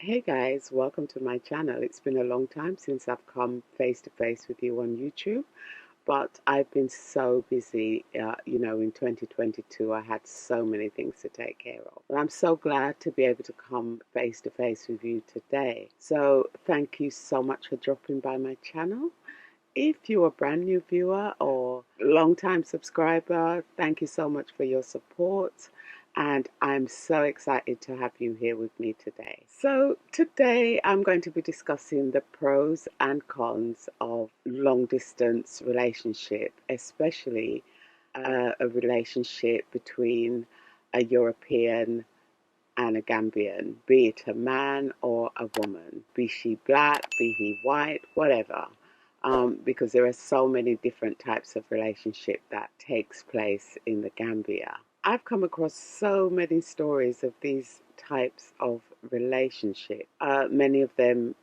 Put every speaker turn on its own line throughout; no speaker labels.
Hey guys, welcome to my channel. It's been a long time since I've come face to face with you on YouTube, but I've been so busy. In 2022, I had so many things to take care of. But I'm so glad to be able to come face to face with you today. So thank you so much for dropping by my channel. If you're a brand new viewer or long-time subscriber, thank you so much for your support. And I'm so excited to have you here with me today. So today I'm going to be discussing the pros and cons of long distance relationship, especially a relationship between a European and a Gambian, be it a man or a woman, be she black, be he white, whatever. Because there are so many different types of relationship that takes place in the Gambia. I've come across so many stories of these types of relationship. Many of them,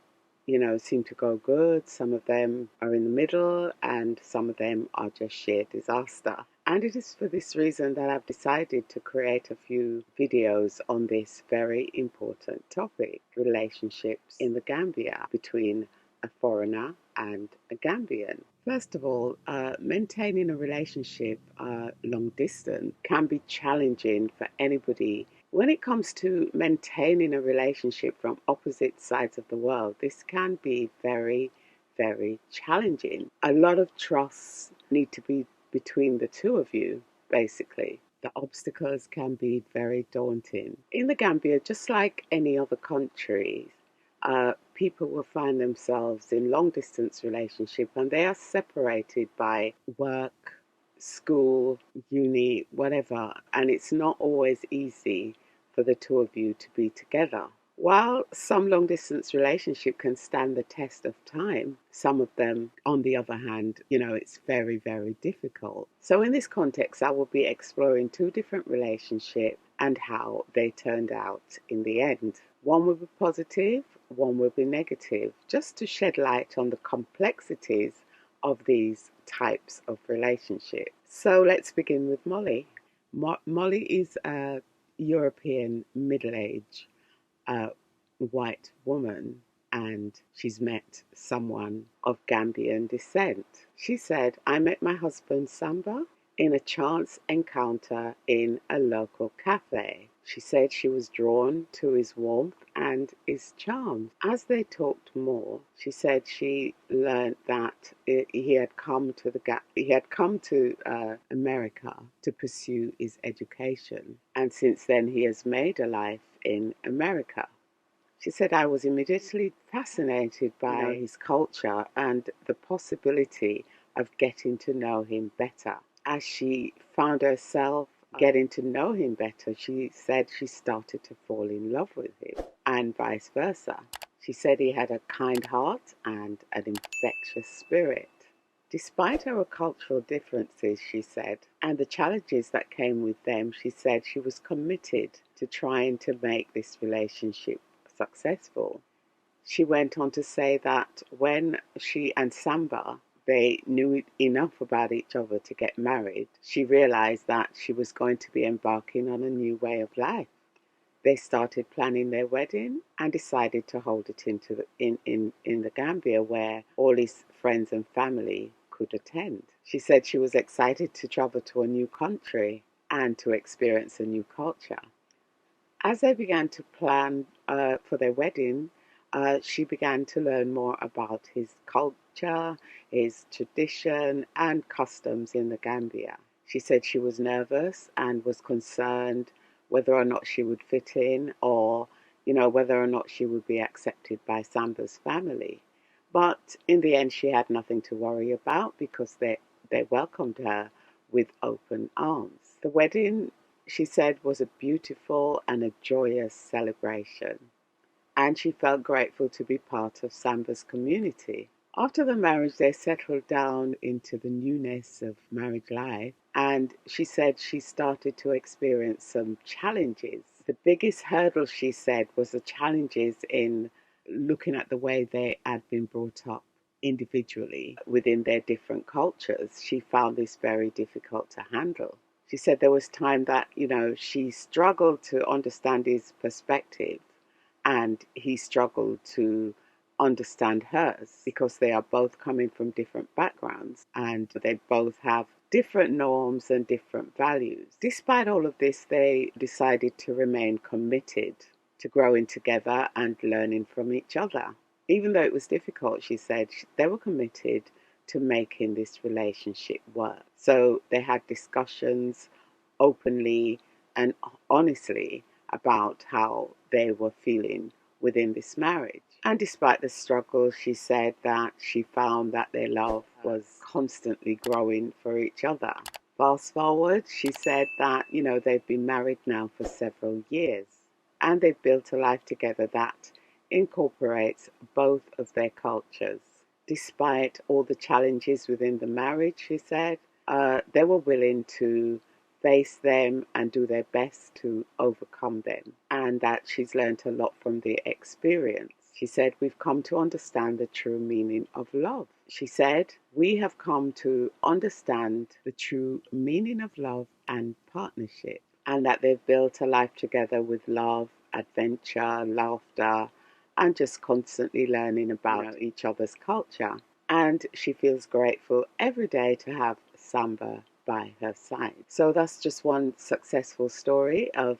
seem to go good. Some of them are in the middle, and some of them are just sheer disaster. And it is for this reason that I've decided to create a few videos on this very important topic: relationships in the Gambia between a foreigner and a Gambian. First of all, maintaining a relationship long distance can be challenging for anybody. When it comes to maintaining a relationship from opposite sides of the world, this can be very, very challenging. A lot of trust need to be between the two of you, basically. The obstacles can be very daunting. In the Gambia, just like any other country, people will find themselves in long distance relationship, and they are separated by work, school, uni, whatever, and it's not always easy for the two of you to be together. While some long distance relationship can stand the test of time, some of them, on the other hand, it's very, very difficult. So in this context, I will be exploring two different relationships and how they turned out in the end. One will be positive, one will be negative, just to shed light on the complexities of these types of relationships. So let's begin with Molly. Molly is a European middle-aged white woman, and she's met someone of Gambian descent. She said, "I met my husband Samba in a chance encounter in a local cafe." She said she was drawn to his warmth and his charm. As they talked more, she said she learned that he had come to America to pursue his education, and since then he has made a life in America. She said, "I was immediately fascinated by his culture and the possibility of getting to know him better." As she found herself getting to know him better, she said she started to fall in love with him, and vice versa. She said he had a kind heart and an infectious spirit. Despite our cultural differences, she said, and the challenges that came with them, she said she was committed to trying to make this relationship successful. She went on to say that when she and Samba, they knew enough about each other to get married, she realized that she was going to be embarking on a new way of life. They started planning their wedding and decided to hold it in the Gambia, where all his friends and family could attend. She said she was excited to travel to a new country and to experience a new culture. As they began to plan for their wedding, she began to learn more about his culture, his tradition, and customs in the Gambia. She said she was nervous and was concerned whether or not she would fit in, or, whether or not she would be accepted by Samba's family. But in the end, she had nothing to worry about because they welcomed her with open arms. The wedding, she said, was a beautiful and a joyous celebration, and she felt grateful to be part of Samba's community. After the marriage, they settled down into the newness of married life, and she said she started to experience some challenges. The biggest hurdle, she said, was the challenges in looking at the way they had been brought up individually within their different cultures. She found this very difficult to handle. She said there was time that, she struggled to understand his perspective, and he struggled to understand hers because they are both coming from different backgrounds and they both have different norms and different values. Despite all of this, they decided to remain committed to growing together and learning from each other. Even though it was difficult, she said, they were committed to making this relationship work. So they had discussions openly and honestly about how they were feeling within this marriage. And despite the struggle, she said that she found that their love was constantly growing for each other. Fast forward, she said that, they've been married now for several years and they've built a life together that incorporates both of their cultures. Despite all the challenges within the marriage, she said, they were willing to face them and do their best to overcome them, and that she's learned a lot from the experience. She said, we've come to understand the true meaning of love. She said, we have come to understand the true meaning of love and partnership, and that they've built a life together with love, adventure, laughter, and just constantly learning about each other's culture. And she feels grateful every day to have Samba by her side. So that's just one successful story of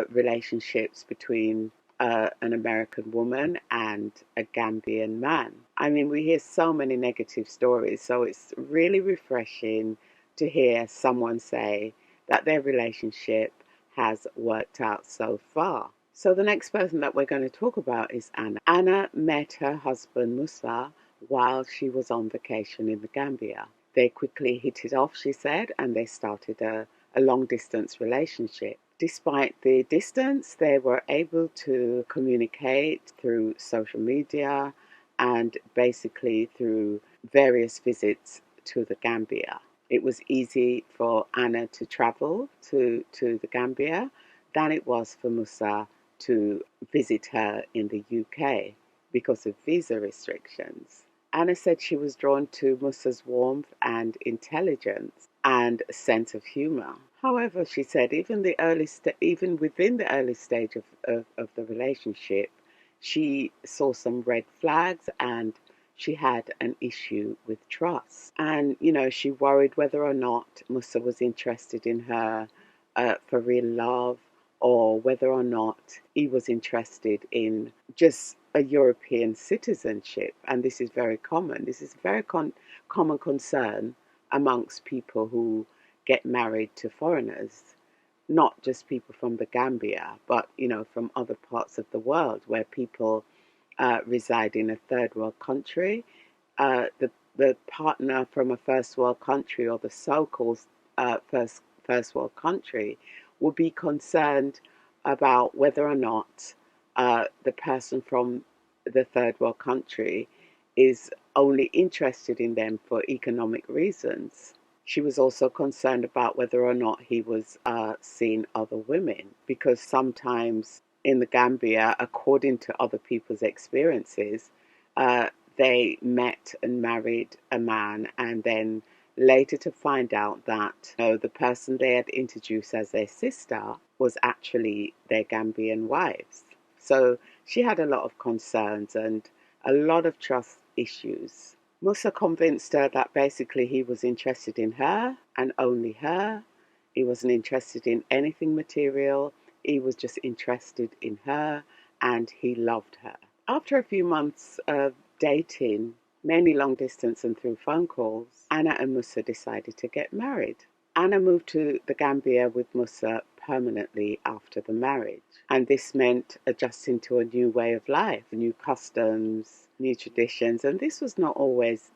relationships between an American woman and a Gambian man. I mean, we hear so many negative stories, so it's really refreshing to hear someone say that their relationship has worked out so far. So the next person that we're going to talk about is Anna. Anna met her husband Musa while she was on vacation in the Gambia. They quickly hit it off, she said, and they started a long-distance relationship. Despite the distance, they were able to communicate through social media and basically through various visits to the Gambia. It was easy for Anna to travel to the Gambia than it was for Musa to visit her in the UK because of visa restrictions. Anna said she was drawn to Musa's warmth and intelligence and sense of humor. However, she said even within the early stage of the relationship, she saw some red flags and she had an issue with trust. And, she worried whether or not Musa was interested in her for real love, or whether or not he was interested in just a European citizenship. And this is very common. This is a very common concern amongst people who get married to foreigners, not just people from the Gambia, but, from other parts of the world where people reside in a third world country. The partner from a first world country, or the so-called first world country, will be concerned about whether or not the person from the third world country is only interested in them for economic reasons. She was also concerned about whether or not he was seeing other women, because sometimes in the Gambia, according to other people's experiences, they met and married a man, and then later to find out that the person they had introduced as their sister was actually their Gambian wives. So she had a lot of concerns and a lot of trust issues. Musa convinced her that basically he was interested in her and only her. He wasn't interested in anything material. He was just interested in her and he loved her. After a few months of dating, mainly long distance and through phone calls, Anna and Musa decided to get married. Anna moved to the Gambia with Musa permanently after the marriage. And this meant adjusting to a new way of life, new customs, new traditions. And this is not always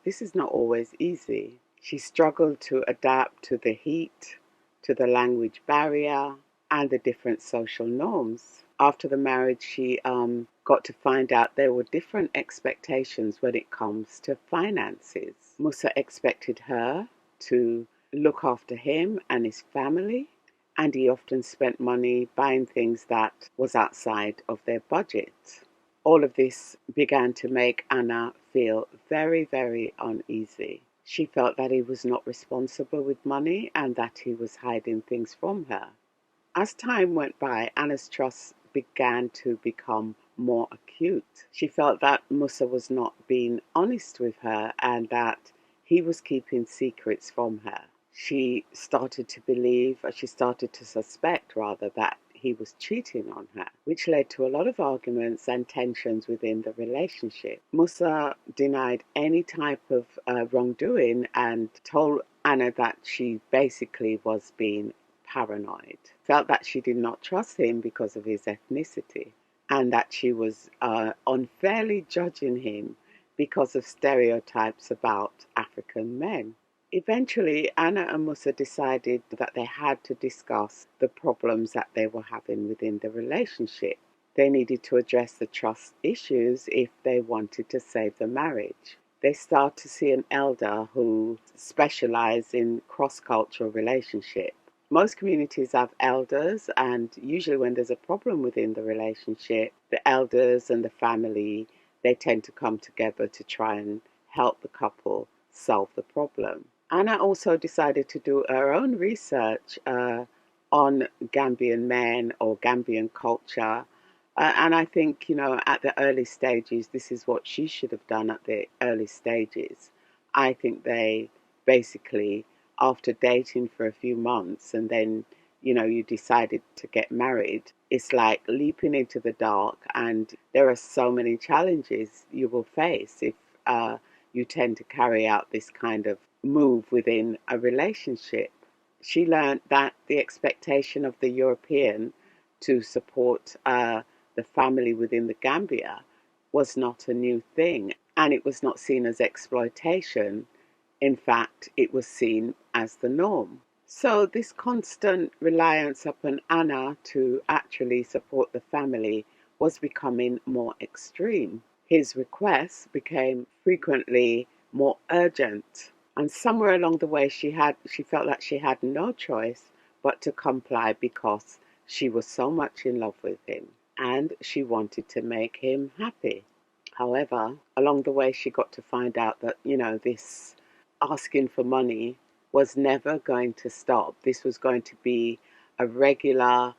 easy. She struggled to adapt to the heat, to the language barrier, and the different social norms. After the marriage, she got to find out there were different expectations when it comes to finances. Musa expected her to look after him and his family, and he often spent money buying things that was outside of their budget. All of this began to make Anna feel very, very uneasy. She felt that he was not responsible with money and that he was hiding things from her. As time went by, Anna's trust began to become more acute. She felt that Musa was not being honest with her and that he was keeping secrets from her. She started to believe, or she started to suspect rather, that he was cheating on her, which led to a lot of arguments and tensions within the relationship. Musa denied any type of wrongdoing and told Anna that she basically was being paranoid, felt that she did not trust him because of his ethnicity, and that she was unfairly judging him because of stereotypes about African men. Eventually, Anna and Musa decided that they had to discuss the problems that they were having within the relationship. They needed to address the trust issues if they wanted to save the marriage. They start to see an elder who specialized in cross-cultural relationship. Most communities have elders, and usually when there's a problem within the relationship, the elders and the family, they tend to come together to try and help the couple solve the problem. Anna also decided to do her own research on Gambian men or Gambian culture. And I think, at the early stages, this is what she should have done at the early stages. I think they basically, after dating for a few months and then, you decided to get married, it's like leaping into the dark. And there are so many challenges you will face if you tend to carry out this kind of move within a relationship. She learned that the expectation of the European to support the family within the Gambia was not a new thing, and it was not seen as exploitation. In fact, it was seen as the norm. So this constant reliance upon Anna to actually support the family was becoming more extreme. His requests became frequently more urgent, and somewhere along the way she felt that she had no choice but to comply because she was so much in love with him and she wanted to make him happy. However, along the way she got to find out that, this asking for money was never going to stop. This was going to be a regular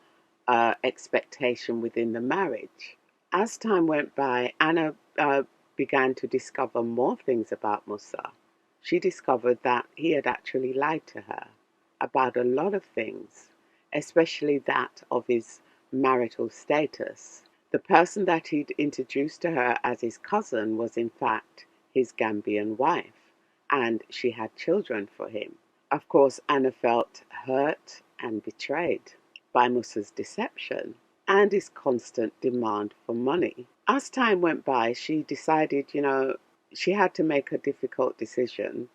expectation within the marriage. As time went by, Anna began to discover more things about Musa. She discovered that he had actually lied to her about a lot of things, especially that of his marital status. The person that he'd introduced to her as his cousin was in fact his Gambian wife, and she had children for him. Of course, Anna felt hurt and betrayed by Musa's deception and his constant demand for money. As time went by, she decided, she had to make a difficult decision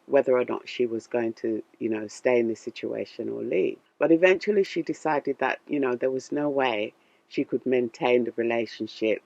whether or not she was going to, stay in the situation or leave. But eventually she decided that, there was no way she could maintain the relationship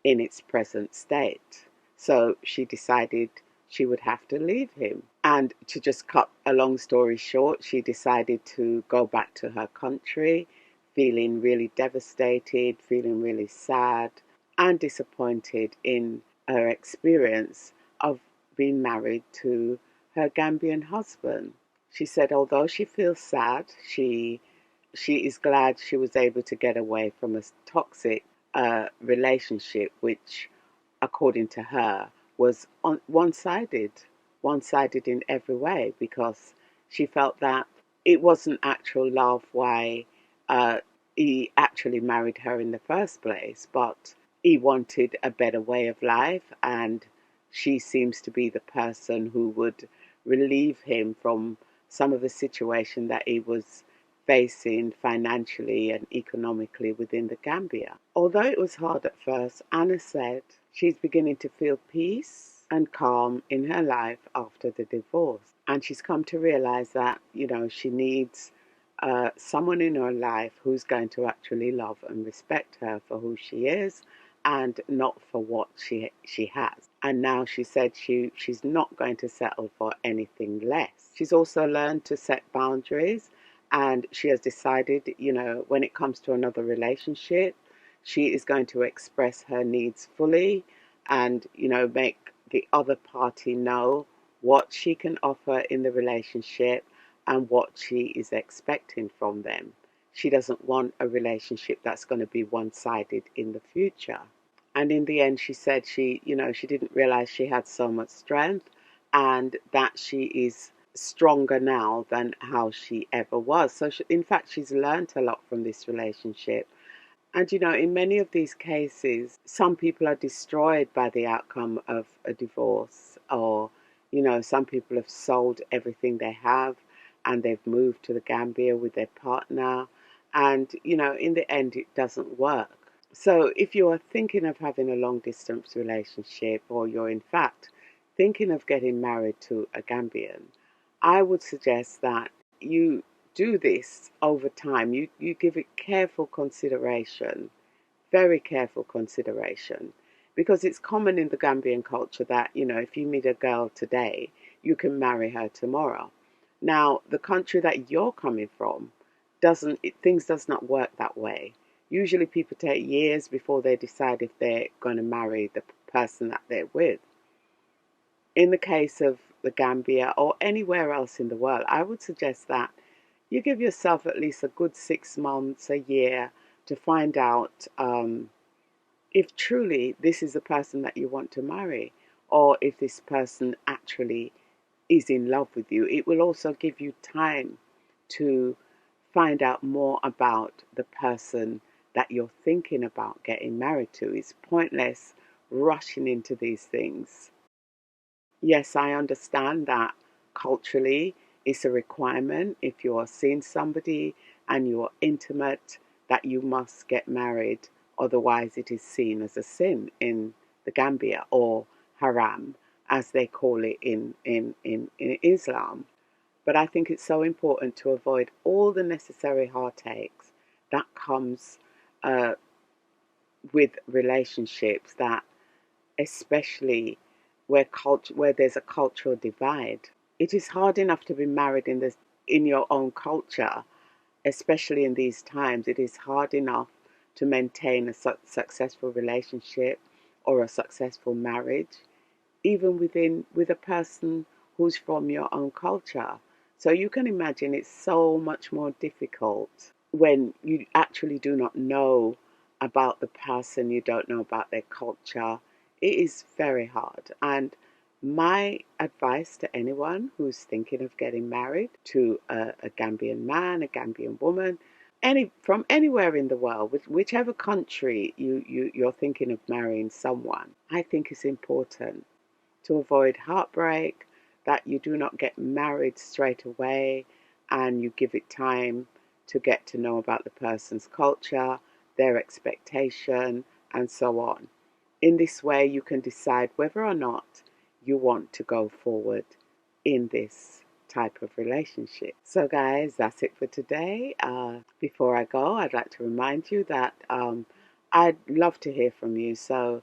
in its present state. So she decided she would have to leave him. And to just cut a long story short, she decided to go back to her country, feeling really devastated, feeling really sad and disappointed in her experience of being married to her Gambian husband. She said although she feels sad, she is glad she was able to get away from a toxic relationship, which, according to her, was one-sided in every way, because she felt that it wasn't actual love why he actually married her in the first place, but he wanted a better way of life, and she seems to be the person who would relieve him from some of the situation that he was facing financially and economically within the Gambia. Although it was hard at first, Anna said she's beginning to feel peace and calm in her life after the divorce. And she's come to realize that, she needs someone in her life who's going to actually love and respect her for who she is and not for what she has. And now she said she's not going to settle for anything less. She's also learned to set boundaries, and she has decided, when it comes to another relationship, she is going to express her needs fully and, make the other party know what she can offer in the relationship and what she is expecting from them. she doesn't want a relationship that's going to be one-sided in the future. And in the end, she said she didn't realize she had so much strength and that she is stronger now than how she ever was. So, in fact, she's learned a lot from this relationship. And, in many of these cases, some people are destroyed by the outcome of a divorce, or, some people have sold everything they have and they've moved to the Gambia with their partner. And, in the end, it doesn't work. So if you are thinking of having a long distance relationship, or you're in fact thinking of getting married to a Gambian, I would suggest that you do this over time. You give it careful consideration, very careful consideration, because it's common in the Gambian culture that, if you meet a girl today, you can marry her tomorrow. Now, the country that you're coming from things does not work that way. Usually people take years before they decide if they're going to marry the person that they're with. In the case of the Gambia or anywhere else in the world, I would suggest that you give yourself at least a good 6 months, a year, to find out if truly this is the person that you want to marry, or if this person actually is in love with you. It will also give you time to find out more about the person that you're thinking about getting married to. It's pointless rushing into these things. Yes, I understand that culturally it's a requirement if you are seeing somebody and you're intimate that you must get married, otherwise it is seen as a sin in the Gambia, or haram as they call it in Islam. But I think it's so important to avoid all the necessary heartaches that comes with relationships, that especially where there's a cultural divide. It is hard enough to be married in your own culture, especially in these times. It is hard enough to maintain a successful relationship or a successful marriage, even with a person who's from your own culture. So you can imagine it's so much more difficult when you actually do not know about the person, you don't know about their culture. It is very hard. And my advice to anyone who's thinking of getting married to a Gambian man, a Gambian woman, from anywhere in the world, whichever country you're thinking of marrying someone, I think it's important to avoid heartbreak, that you do not get married straight away and you give it time to get to know about the person's culture, their expectation, and so on. In this way, you can decide whether or not you want to go forward in this type of relationship. So guys, that's it for today. Before I go, I'd like to remind you that I'd love to hear from you. So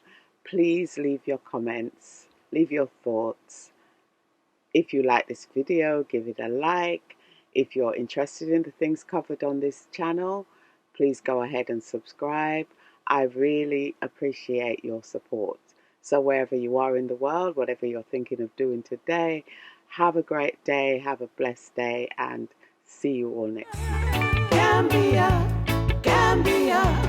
please leave your comments, leave your thoughts. If you like this video, give it a like. If you're interested in the things covered on this channel, please go ahead and subscribe. I really appreciate your support. So wherever you are in the world, whatever you're thinking of doing today, have a great day, have a blessed day, and see you all next time. Gambia, Gambia.